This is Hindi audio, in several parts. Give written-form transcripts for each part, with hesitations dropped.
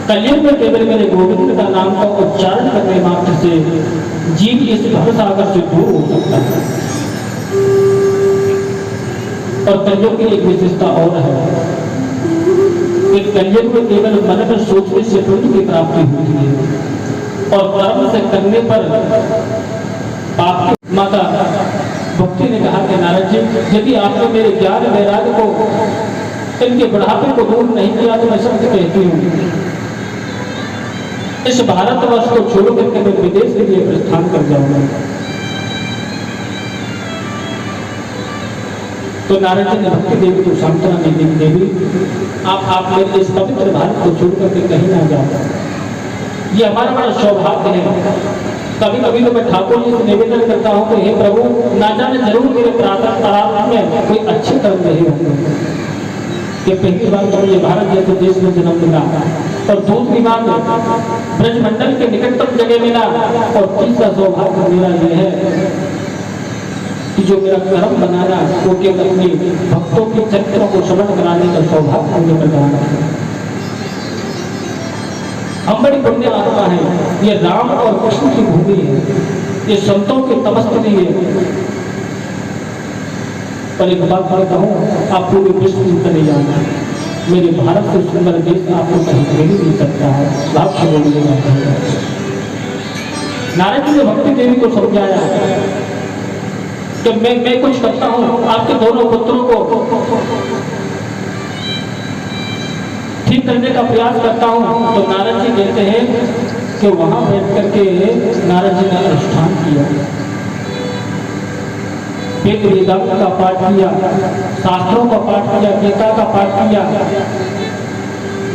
कलयुग में केवल मेरे गोविंद का नाम का उच्चारण करने मात्र से जीव इस भवसागर से दूर हो सकता है। और कलयुग की एक विशेषता और है कि कलयुग में केवल मन में सोचने से पुण्य की प्राप्ति होती है और कर्म से करने पर पाप की। माता भक्ति ने कहा कि नारद जी, यदि आपने मेरे ज्ञान वैराग्य को, इनके बुढ़ापे को दूर नहीं किया तो मैं सत्य कहती हूँ इस भारतवर्ष को छोड़ करके मैं विदेश के लिए प्रस्थान कर जाऊंगा। तो नारद जी ने भक्ति देवी को सांत्वना दी, देवी आप मेरे इस पवित्र भारत को छोड़ करके कहीं ना जाओ, ये हमारा बड़ा सौभाग्य है। कभी कभी तो मैं ठाकुर जी से निवेदन करता हूँ कि हे प्रभु, ना जाने जरूर मेरे प्रारब्ध में कोई अच्छे कर्म नहीं होंगे कि पहली बार तो ये भारत जैसे देश में जन्म मिला और दूसरी बात ब्रजमंडल के निकटतम जगह मिला और तीसरा सौभाग्य मेरा यह है कि जो मेरा कर्म बनाना वो केवल अपने भक्तों के चरित्रों को श्रवण कराने का सौभाग्य मुझे प्रदान है। हम बड़ी पुण्य आत्मा है, ये राम और कृष्ण की भूमि है, ये संतों की तपस्वी है। पर एक बात मैं कहूँ, आप पूरे विश्व में चले जाना, मेरे भारत से सुंदर देश आपको कहीं मिल नहीं सकता है। भाष्य बोलने जाता है। नारद जी ने भक्ति देवी को समझाया कि मैं कुछ करता हूँ, आपके दोनों पुत्रों को ठीक करने का प्रयास करता हूँ। तो नारद जी कहते हैं कि वहां बैठ करके नारद जी ने अनुष्ठान किया, वेद वेदांत का पाठ किया, शास्त्रों का पाठ किया, गीता का पाठ किया।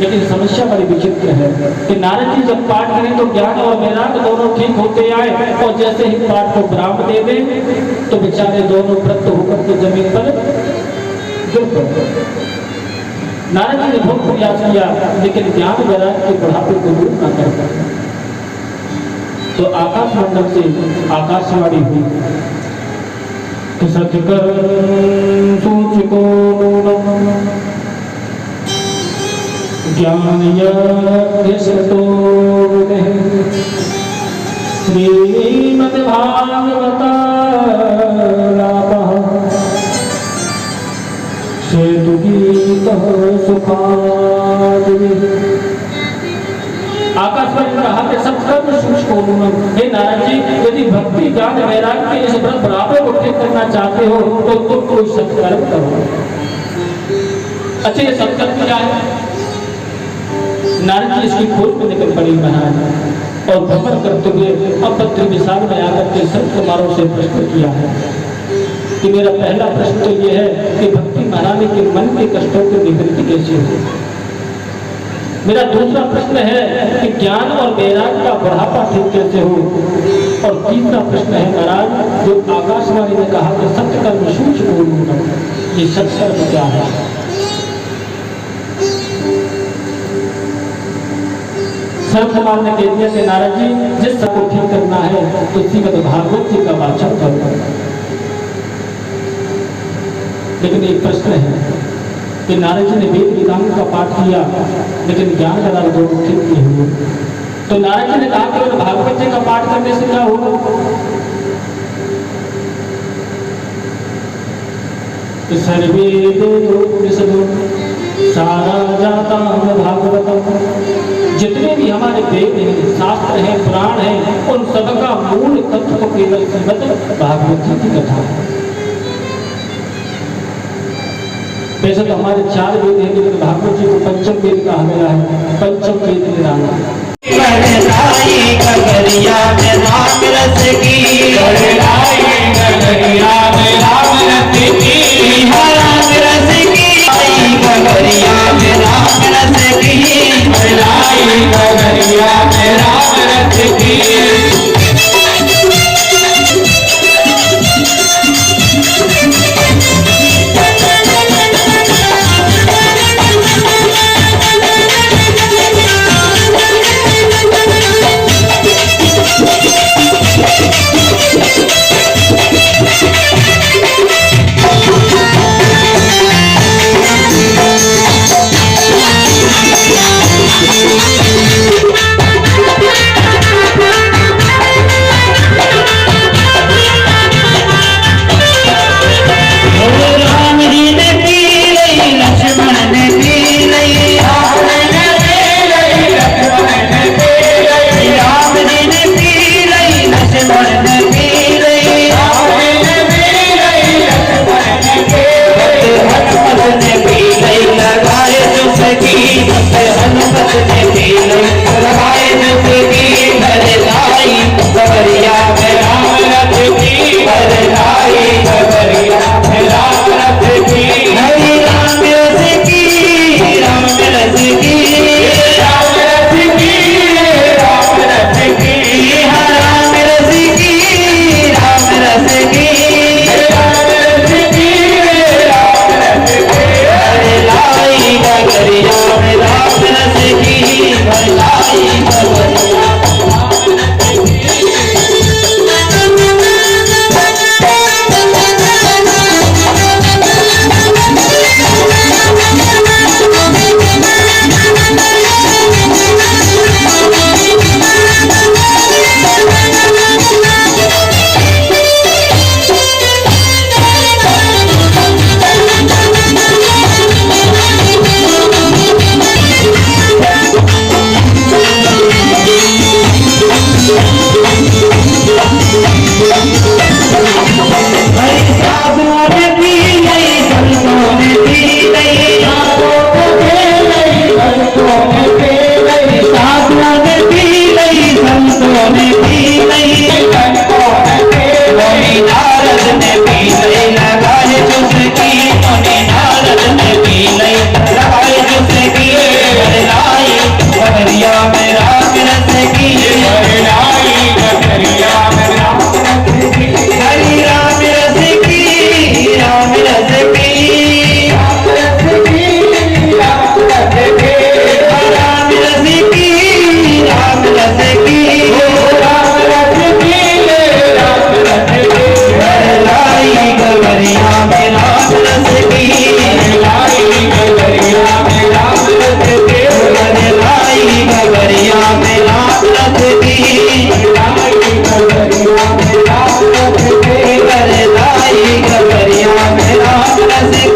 लेकिन समस्या बड़ी विचित्र है कि नारद जी जब पाठ करें तो ज्ञान और वैराग्य दोनों ठीक होते आए और जैसे ही पाठ को विराम दे दें तो बेचारे दोनों व्रत होकर के जमीन पर गिर पड़े। नारद जी ने बहुत प्रयास किया लेकिन ज्ञान वैराग्य के बुढ़ापे को दूर न कर पाए। तो आकाश मंडल से आकाशवाणी हुई, सत्य कर सोच को ज्ञान श्रीमद्भागवतालापः सेतु गीत सुखादि। आकाशवाणी ने कहा कि सत्कर्म शुष्क। हे नारद जी, यदि भक्ति ज्ञान वैराग्य के इस बराबर को ठीक करना चाहते हो तो तुम कोई सत्कर्म करो। अच्छा, ये सत्कर्म क्या है? नारद जी इसकी खोज में निकल पड़ी महाराज और भ्रमण करते हुए अब पत्र विशाल में आकर के संत कुमारों से प्रश्न किया है कि मेरा पहला प्रश्न तो यह है कि भक्ति महारानी के मन के कष्टों की निवृत्ति कैसे हो। मेरा दूसरा प्रश्न है कि ज्ञान और वैराग्य का बढ़ापा ठीक कैसे हो। और तीसरा प्रश्न है महाराज, जो आकाशवाणी ने कहा कि सत्कर्म शुच बोलूंगा, ये सत्कर्म क्या है? सर्व समाज ने कह दिया कि नारद जी, जिस सबको ठीक करना है तो श्रीमद्भागवत जी का वाचन करो। लेकिन एक प्रश्न है कि नारद जी ने वेद वेदांत का पाठ किया लेकिन ज्ञान का दोनों ठीक नहीं हुए। तो नारद जी ने कहा कि भागवत जी का पाठ करने से क्या होगा? सर्वे सारा जाता भागवत। जितने भी हमारे वेद हैं, शास्त्र हैं, पुराण हैं, उन सबका मूल तत्व तो केवल श्रीमद् भागवत जी की कथा है। वैसे तो हमारे 4 वेद हैं लेकिन भागवत जी को पंचम वेद कहा गया है। पंचम वेद निराला की हनुमत ने पी लगाए की भरलाई गवरिया में राम रथ की भरलाई गवरिया में राम रथ की हरि राम रथ की राम रथ की राम रथ की राम रथ की राम रथ की राम रथ की राम रथ की राम रथ की भरलाई गवरिया में राम रथ की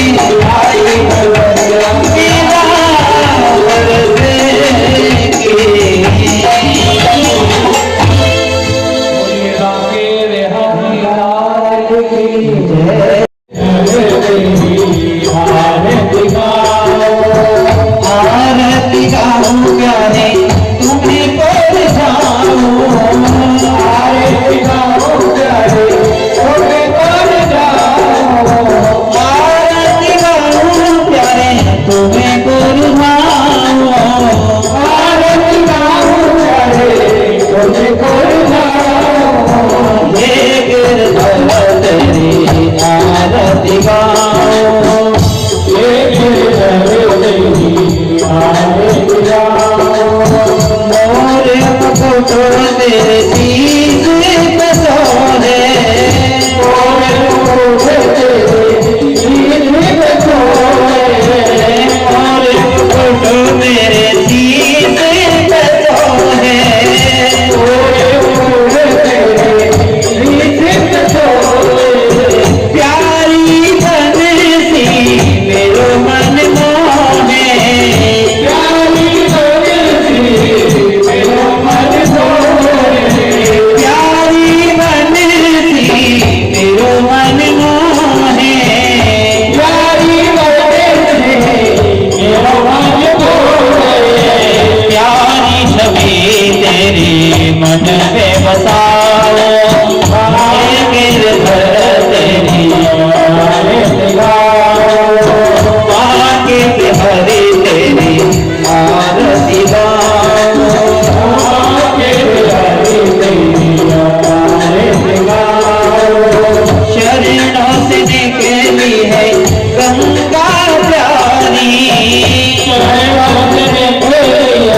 भरलाई गवरिया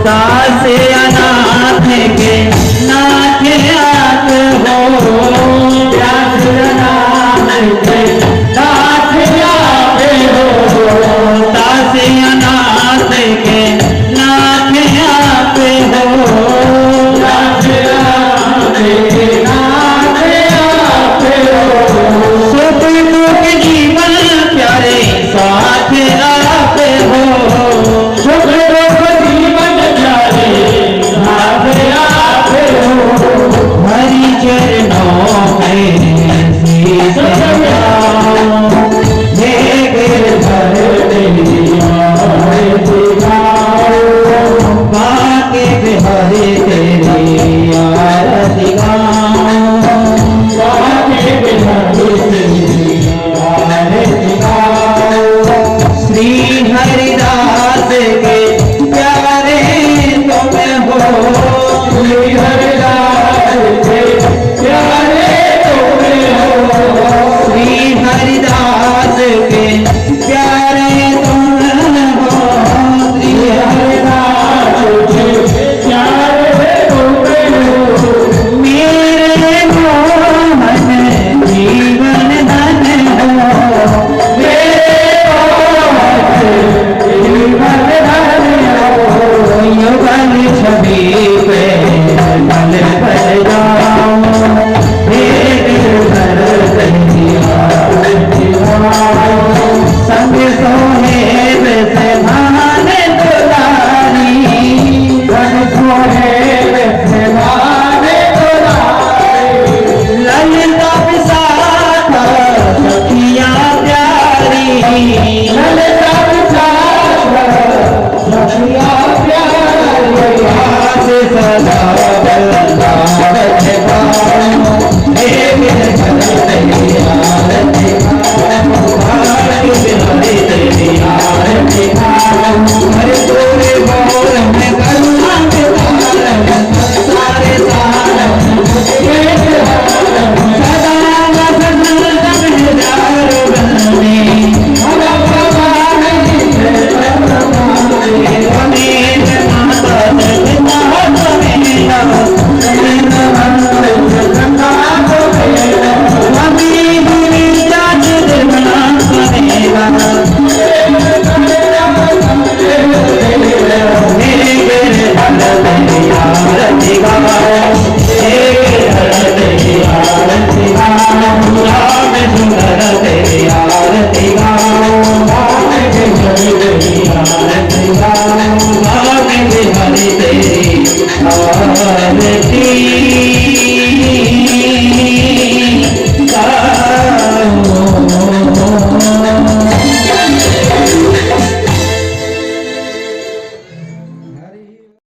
सास अनाथ के नाथ आत हो आरती